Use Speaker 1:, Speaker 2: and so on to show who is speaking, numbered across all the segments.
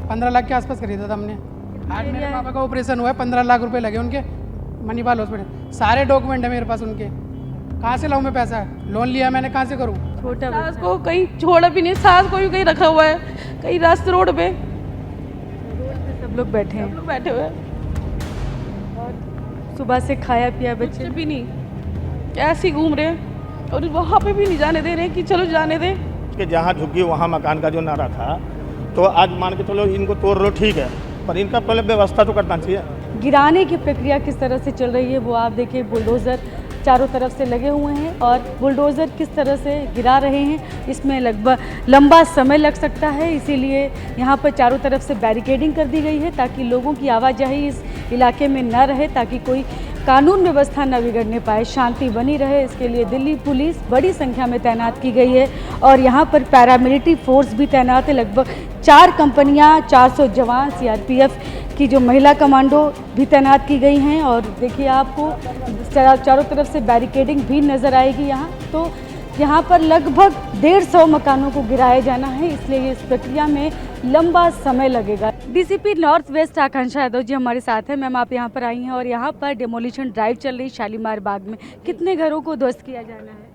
Speaker 1: 15 लाख के आसपास खरीदा था हमने। आज मेरे पापा का ऑपरेशन हुआ है, 15 लाख रुपए लगे उनके मणिपाल हॉस्पिटल। सारे डॉक्यूमेंट है मेरे पास उनके। कहाँ से लाऊं मैं पैसा? लोन लिया मैंने, कहाँ से करूँ?
Speaker 2: छोटा सास को कहीं छोड़ा भी नहीं, सास को भी कहीं रखा हुआ है, कहीं रास्ते रोड पे
Speaker 3: सब लोग बैठे हैं,
Speaker 2: लोग बैठे हुए हैं,
Speaker 3: सुबह से खाया पिया
Speaker 2: कुछ
Speaker 3: बच्चे
Speaker 2: भी नहीं, ऐसे ही घूम रहे हैं और वहाँ पे भी नहीं जाने दे रहे कि चलो जाने दे।
Speaker 4: कि जहाँ झुग्गी वहाँ मकान का जो नारा था, तो आज मान के चलो इनको तोड़ लो ठीक है, पर इनका पहले व्यवस्था तो करना चाहिए।
Speaker 3: गिराने की प्रक्रिया किस तरह से चल रही है वो आप देखिए, बुलडोज़र चारों तरफ से लगे हुए हैं और बुलडोज़र किस तरह से गिरा रहे हैं, इसमें लगभग लंबा समय लग सकता है। इसीलिए यहाँ पर चारों तरफ से बैरिकेडिंग कर दी गई है ताकि लोगों की आवाजाही इस इलाके में न रहे, ताकि कोई कानून व्यवस्था न बिगड़ने पाए, शांति बनी रहे। इसके लिए दिल्ली पुलिस बड़ी संख्या में तैनात की गई है और यहाँ पर पैरामिलिट्री फोर्स भी तैनात है। लगभग 4 कंपनियाँ, 400 जवान, सीआरपीएफ की जो महिला कमांडो भी तैनात की गई हैं। और देखिए आपको चारों तरफ से बैरिकेडिंग भी नज़र आएगी यहाँ। तो यहाँ पर लगभग 150 मकानों को गिराया जाना है, इसलिए इस प्रक्रिया में लंबा समय लगेगा। डीसीपी नॉर्थ वेस्ट आकांक्षा यादव जी हमारे साथ हैं। मैम, आप यहाँ पर आई हैं और यहाँ पर डेमोलिशन ड्राइव चल रही शालीमार बाग में, कितने घरों को ध्वस्त किया जाना है?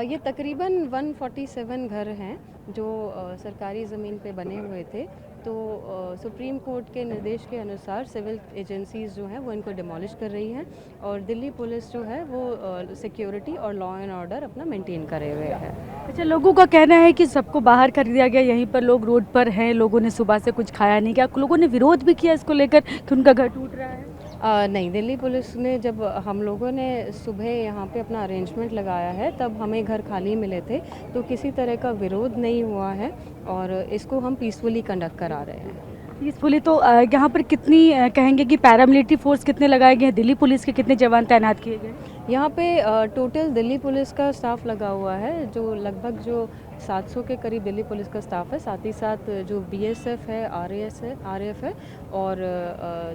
Speaker 5: ये तकरीबन 147 घर हैं जो सरकारी ज़मीन पे बने हुए थे। तो सुप्रीम कोर्ट के निर्देश के अनुसार सिविल एजेंसीज़ जो हैं वो इनको डिमोलिश कर रही हैं और दिल्ली पुलिस जो है वो सिक्योरिटी और लॉ एंड ऑर्डर अपना मेंटेन करे हुए है।
Speaker 3: अच्छा, लोगों का कहना है कि सबको बाहर कर दिया गया, यहीं पर लोग रोड पर हैं, लोगों ने सुबह से कुछ खाया नहीं, क्या लोगों ने विरोध भी किया इसको लेकर कि उनका घर टूट रहा है?
Speaker 5: नहीं, दिल्ली पुलिस ने जब हम लोगों ने सुबह यहाँ पे अपना अरेंजमेंट लगाया है तब हमें घर खाली मिले थे, तो किसी तरह का विरोध नहीं हुआ है और इसको हम पीसफुली कंडक्ट करा रहे हैं।
Speaker 3: पीसफुली तो यहाँ पर कितनी कहेंगे कि पैरामिलिट्री फोर्स कितने लगाए गए हैं, दिल्ली पुलिस के कितने जवान तैनात किए गए?
Speaker 5: यहाँ पे टोटल दिल्ली पुलिस का स्टाफ लगा हुआ है जो लगभग जो 700 के करीब दिल्ली पुलिस का स्टाफ है। साथ ही साथ जो बीएसएफ है, आरएएफ है और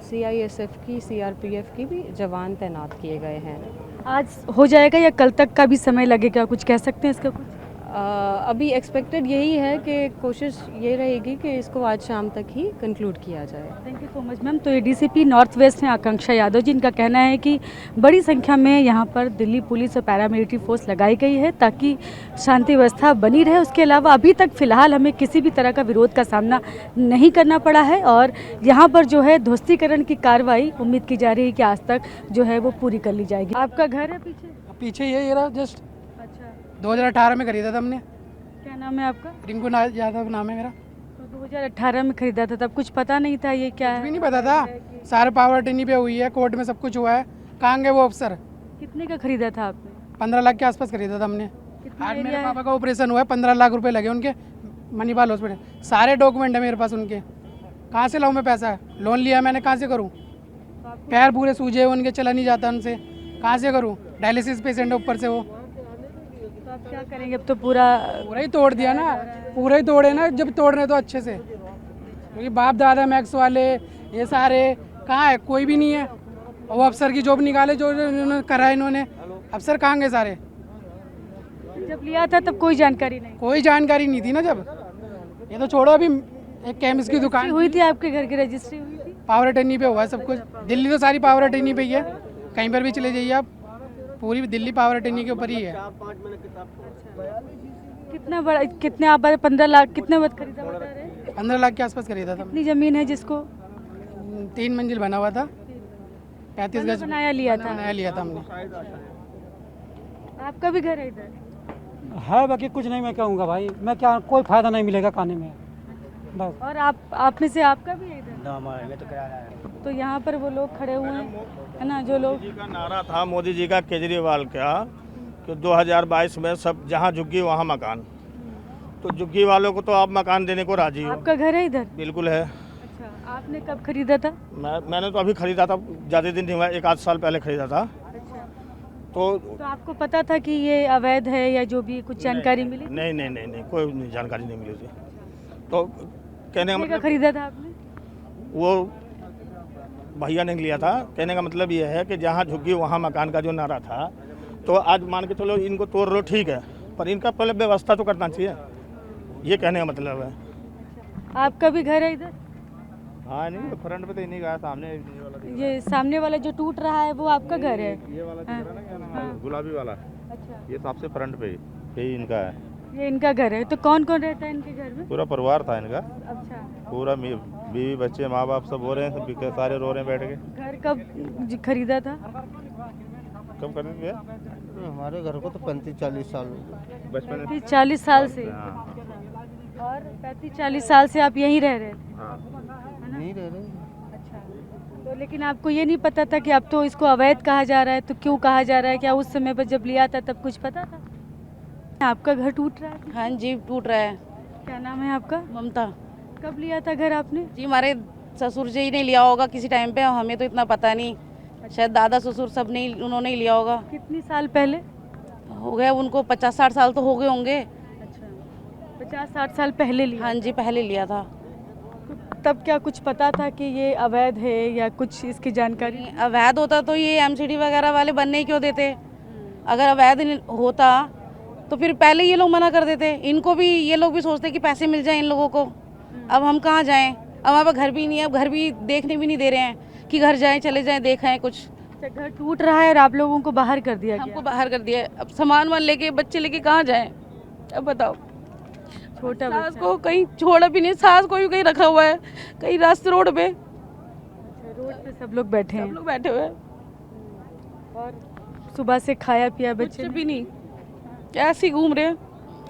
Speaker 5: सीआईएसएफ की, सीआरपीएफ की भी जवान तैनात किए गए हैं।
Speaker 3: आज हो जाएगा या कल तक का भी समय लगेगा, कुछ कह सकते हैं इसका कुछ?
Speaker 5: अभी एक्सपेक्टेड यही है कि कोशिश ये रहेगी कि इसको आज शाम तक ही कंक्लूड किया जाए।
Speaker 3: Thank you so much ma'am. तो ये डीसीपी नॉर्थ वेस्ट हैं आकांक्षा यादव जी, इनका कहना है कि बड़ी संख्या में यहाँ पर दिल्ली पुलिस और पैरामिलिट्री फोर्स लगाई गई है ताकि शांति व्यवस्था बनी रहे। उसके अलावा अभी तक फ़िलहाल हमें किसी भी तरह का विरोध का सामना नहीं करना पड़ा है और यहाँ पर जो है ध्वस्तीकरण की कार्रवाई उम्मीद की जा रही है कि आज तक जो है वो पूरी कर ली जाएगी। आपका घर है पीछे?
Speaker 1: पीछे ये रहा जस्ट।
Speaker 3: अच्छा,
Speaker 1: 2018 में खरीदा था हमने।
Speaker 3: क्या नाम है आपका?
Speaker 1: रिंकू यादव नाम है मेरा।
Speaker 3: तो 2018 में खरीदा था, तब कुछ पता नहीं था ये क्या
Speaker 1: कुछ
Speaker 3: है?
Speaker 1: भी नहीं पता था, सारे पावर अटर्नी पे हुई है, कोर्ट में सब कुछ हुआ है। कहाँ गए वो अफसर?
Speaker 3: कितने का खरीदा था आपने?
Speaker 1: 15 लाख के आसपास खरीदा था हमने।
Speaker 3: कितना
Speaker 1: आज
Speaker 3: एरिया
Speaker 1: मेरे
Speaker 3: है?
Speaker 1: पापा का ऑपरेशन हुआ है, 15 लाख रुपए लगे उनके मणिपाल हॉस्पिटल। सारे डॉक्यूमेंट है मेरे पास उनके। कहाँ से लाऊं मैं पैसा? लोन लिया मैंने, कहाँ से करूँ? पैर पूरे सूजे उनके, चला नहीं जाता उनसे, कहाँ से करूँ? डायलिसिस पेशेंट है ऊपर से वो।
Speaker 3: तो आप क्या करेंगे? अब तो पूरा
Speaker 1: ही तोड़ दिया ना, पूरा ही तोड़े ना, जब तोड़ने तो अच्छे से, क्योंकि बाप दादा मैक्स वाले ये सारे कहाँ है? कोई भी नहीं है। और वो अफसर की जॉब निकाले जो इन्होंने करा है, इन्होंने अफसर कहाँ गए सारे?
Speaker 3: जब लिया था तब कोई जानकारी नहीं
Speaker 1: कोई जानकारी नहीं थी ना जब। ये तो छोड़ो, अभी एक केमिस्ट की दुकान
Speaker 3: हुई थी, आपके घर की रजिस्ट्री हुई थी?
Speaker 1: पावर अटर्नी पे हुआ है सब कुछ। दिल्ली तो सारी पावर अटर्नी पे ही है, कहीं पर भी चले जाइए आप, पूरी दिल्ली पावर अटर्नी के ऊपर ही है।
Speaker 3: कितना बड़ा, कितने आप 15 लाख कितने वक्त खरीदा बता रहे हैं?
Speaker 1: 15 लाख के आसपास खरीदा था।
Speaker 3: कितनी जमीन है जिसको
Speaker 1: 3 मंजिल बना हुआ था, 35 गज
Speaker 3: बनाया लिया था?
Speaker 1: बनाया लिया था हमने।
Speaker 3: आपका भी घर है इधर?
Speaker 6: है, बाकी कुछ नहीं मैं कहूँगा भाई, मैं क्या, कोई फायदा नहीं मिलेगा खाने में बस।
Speaker 3: और आप में से आपका भी है इधर? तो यहाँ पर वो लोग खड़े हुए हैं, है ना, जो लोग।
Speaker 4: मोदी जी का नारा था, मोदी जी का, केजरीवाल का, कि 2022 में सब जहाँ झुग्गी वहाँ मकान। तो झुग्गी वालों को तो आप मकान देने को राजी हो?
Speaker 3: आपका घर है इधर?
Speaker 4: बिल्कुल है।
Speaker 3: अच्छा, आपने कब खरीदा था?
Speaker 4: मैंने तो अभी खरीदा था, ज़्यादा दिन नहीं हुआ, 1 आध साल पहले खरीदा था।
Speaker 3: अच्छा,
Speaker 4: तो
Speaker 3: आपको पता था कि ये अवैध है या जो भी कुछ जानकारी मिली?
Speaker 4: नहीं, कोई जानकारी नहीं मिली थी। तो कहने का
Speaker 3: कितने का
Speaker 4: मतलब,
Speaker 3: खरीदा था आपने?
Speaker 4: वो भैया ने लिया था। कहने का मतलब ये है कि जहाँ झुग्गी वहाँ मकान का जो नारा था, तो आज मान के चलो इनको तोड़ लो ठीक है, पर इनका पहले व्यवस्था तो करना चाहिए, ये कहने का मतलब है।
Speaker 3: आपका भी घर है इधर?
Speaker 7: हाँ नहीं फ्रंट पे तो इन्हीं का है, सामने ये वाला दिख
Speaker 3: ये सामने वाला जो टूट रहा है वो आपका घर है?
Speaker 7: रहा है। ये वाला दिख रहा है ना, क्या नाम है, गुलाबी वाला,
Speaker 3: अच्छा,
Speaker 7: ये सबसे फ्रंट पे यही इनका है।
Speaker 3: ये इनका घर है। तो कौन कौन रहता है इनके घर में?
Speaker 7: पूरा परिवार था इनका,
Speaker 3: अच्छा,
Speaker 7: पूरा बीवी बच्चे माँ बाप सब रो रहे हैं, सब सारे रो रहे हैं बैठ के।
Speaker 3: घर कब खरीदा था?
Speaker 7: कब कर दिया?
Speaker 8: हमारे घर को तो 35-40 साल हो गए।
Speaker 7: बचपन में।
Speaker 3: 30-40 साल से?
Speaker 7: हाँ
Speaker 3: और 35-40 साल से आप यहीं रह रहे थे?
Speaker 7: हाँ।
Speaker 8: नहीं रह रहे।
Speaker 3: अच्छा, तो लेकिन आपको ये नहीं पता था कि अब तो इसको अवैध कहा जा रहा है, तो क्यों कहा जा रहा है? क्या उस समय पर जब लिया था तब कुछ पता था? आपका घर टूट रहा है?
Speaker 2: हाँ जी टूट रहा है।
Speaker 3: क्या नाम है आपका?
Speaker 2: ममता
Speaker 3: कब लिया था घर आपने?
Speaker 2: जी, हमारे ससुर जी ने लिया होगा किसी टाइम पे, हमें तो इतना पता नहीं, शायद दादा ससुर सब नहीं, उन्होंने ही लिया होगा।
Speaker 3: कितनी साल पहले?
Speaker 2: हो गया उनको 50-60 साल तो हो गए होंगे।
Speaker 3: अच्छा, 50-60 साल पहले लिया?
Speaker 2: हाँ जी पहले लिया था।
Speaker 3: तब क्या कुछ पता था कि ये अवैध है या कुछ इसकी जानकारी?
Speaker 2: अवैध होता तो ये एमसीडी वगैरह वाले बनने ही क्यों देते? अगर अवैध होता तो फिर पहले ये लोग मना कर देते। इनको भी, ये लोग भी सोचते कि पैसे मिल जाएं इन लोगों को। अब हम कहाँ जाएं? अब हमारे पास घर भी नहीं है, अब घर भी देखने भी नहीं दे रहे हैं कि घर जाएं, चले जाएं, देखें कुछ।
Speaker 3: अच्छा, घर टूट रहा है और आप लोगों को बाहर कर दिया
Speaker 2: हमको
Speaker 3: गया?
Speaker 2: बाहर कर दिया है। अब सामान वान लेके, बच्चे लेके कहाँ जाएं? अब बताओ।
Speaker 3: छोटा
Speaker 2: सास
Speaker 3: बच्चा?
Speaker 2: को कहीं छोड़ा भी नहीं, सास को भी कहीं रखा हुआ है, कहीं रास्ते रोड पे
Speaker 3: अच्छा, रोड पे सब लोग बैठे
Speaker 2: सब
Speaker 3: हैं
Speaker 2: लोग बैठे हुए हैं,
Speaker 3: और सुबह से खाया पिया
Speaker 2: कुछ
Speaker 3: बच्चे ने?
Speaker 2: भी नहीं, ऐसे ही घूम रहे हैं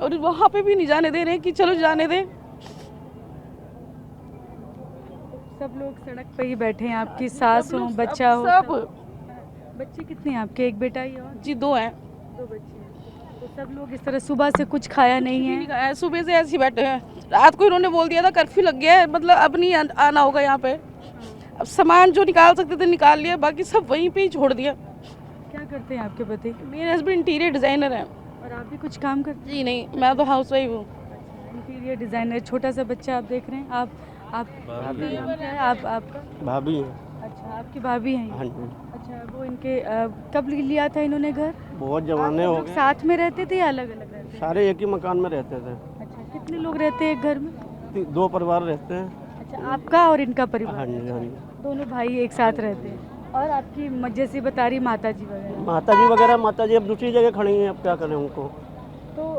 Speaker 2: और वहाँ पे भी नहीं जाने दे रहे कि चलो जाने दे।
Speaker 3: सब लोग सड़क पे ही बैठे हैं, आपकी सास हो, बच्चा हो?
Speaker 2: सब।
Speaker 3: बच्चे कितने हैं आपके? एक बेटा ही और
Speaker 2: जी 2 हैं।
Speaker 3: 2 बच्चे हैं। तो सब लोग इस तरह सुबह से कुछ खाया नहीं है?
Speaker 2: नहीं खाया, सुबह से ऐसे ही बैठे हैं। रात को इन्होंने बोल दिया था कर्फ्यू लग गया है, मतलब अब नहीं आना होगा यहाँ पे। अब सामान जो निकाल सकते थे निकाल लिया, बाकी सब वहीं पे ही छोड़ दिया।
Speaker 3: क्या करते हैं आपके पति?
Speaker 2: मेरे हस्बैंड इंटीरियर डिज़ाइनर हैं।
Speaker 3: और आप भी कुछ काम करते
Speaker 2: जी नहीं, मैं तो हाउस वाइफ हूँ।
Speaker 3: हैं? Interior designer. छोटा सा बच्चा आप देख रहे हैं? आप
Speaker 8: भाभी
Speaker 3: क्या नाम क्या है आपका?
Speaker 8: भाभी है।
Speaker 3: अच्छा, आपकी भाभी हैं ये?
Speaker 8: हाँ जी,
Speaker 3: अच्छा, वो इनके कब लिया था इन्होंने घर?
Speaker 8: बहुत जमाने हो
Speaker 3: लोग
Speaker 8: गए।
Speaker 3: साथ में रहते थे या अलग अलग रहते थे?
Speaker 8: सारे एक ही मकान में रहते थे।
Speaker 3: अच्छा, कितने लोग रहते हैं एक घर में?
Speaker 8: 2 परिवार रहते हैं।
Speaker 3: अच्छा, आपका और इनका
Speaker 8: हाँ
Speaker 3: परिवार?
Speaker 8: जी, हाँ जी।
Speaker 3: दोनों भाई एक साथ रहते हैं। और आपकी जैसे बता रही माता जी वगैरह,
Speaker 8: माता जी अब दूसरी जगह खड़ी हैं, अब क्या करें उनको।
Speaker 3: तो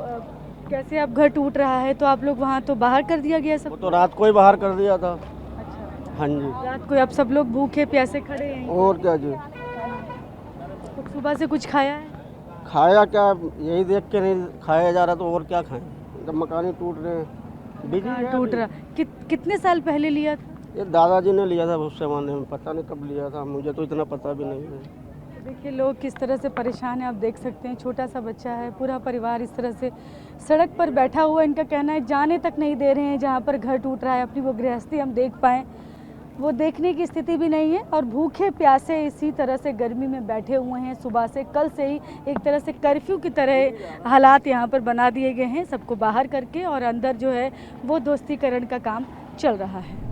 Speaker 3: कैसे अब घर टूट रहा है तो आप लोग वहाँ तो बाहर कर दिया गया
Speaker 8: वो
Speaker 3: सब?
Speaker 8: तो रात को ही बाहर कर दिया था।
Speaker 3: अच्छा,
Speaker 8: हाँ जी,
Speaker 3: रात को अब सब लोग भूखे प्यासे खड़े हैं?
Speaker 8: और क्या जी।
Speaker 3: तो सुबह से कुछ खाया है?
Speaker 8: खाया क्या, यही देख के नहीं खाया जा रहा तो और क्या खाएं, जब मकान ही टूट रहे हैं। बिजी
Speaker 3: हाँ,
Speaker 8: है
Speaker 3: टूट
Speaker 8: अभी।
Speaker 3: रहा। कितने साल पहले लिया था?
Speaker 8: ये दादाजी ने लिया था उस जमाने में, पता नहीं कब लिया था, मुझे तो इतना पता भी नहीं है।
Speaker 3: देखिए लोग किस तरह से परेशान हैं, आप देख सकते हैं। छोटा सा बच्चा है, पूरा परिवार इस तरह से सड़क पर बैठा हुआ है। इनका कहना है जाने तक नहीं दे रहे हैं जहाँ पर घर टूट रहा है। अपनी वो गृहस्थी हम देख पाएँ, वो देखने की स्थिति भी नहीं है, और भूखे प्यासे इसी तरह से गर्मी में बैठे हुए हैं सुबह से। कल से ही एक तरह से कर्फ्यू की तरह हालात यहाँ पर बना दिए गए हैं, सबको बाहर करके, और अंदर जो है वो दोस्तीकरण का काम चल रहा है।